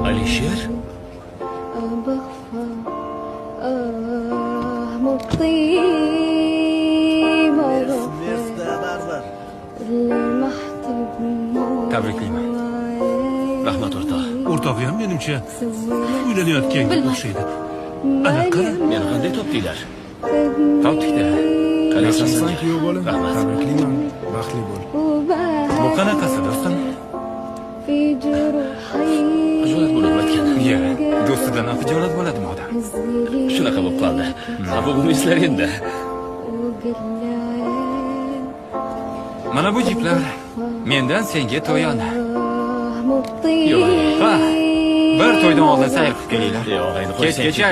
Alisher? Tabriklayman. Rahmat o'rtoq. O'rtog'i ham menimcha uylanayotganga o'xshaydi. Ana qara. Meni qanday topdinglar? Topdik-da. Yaxshisan kuyov bola. Rahmat. Tabriklayman. Baxtli bo'l. Bu qanaqasi do'stim? Xijolat bo'lib o'tgan. Ya, do'stidan xijolat bo'ladimi odam? Shunaqa bo'lib qoldi. Bu eslar endi. Mana bu jiplar mendan senga to'yon. Yo'q. Ha, bir to'ydan oldin sayr qilib kelinglar. Yo'q, endi qo'ysang. Kechgacha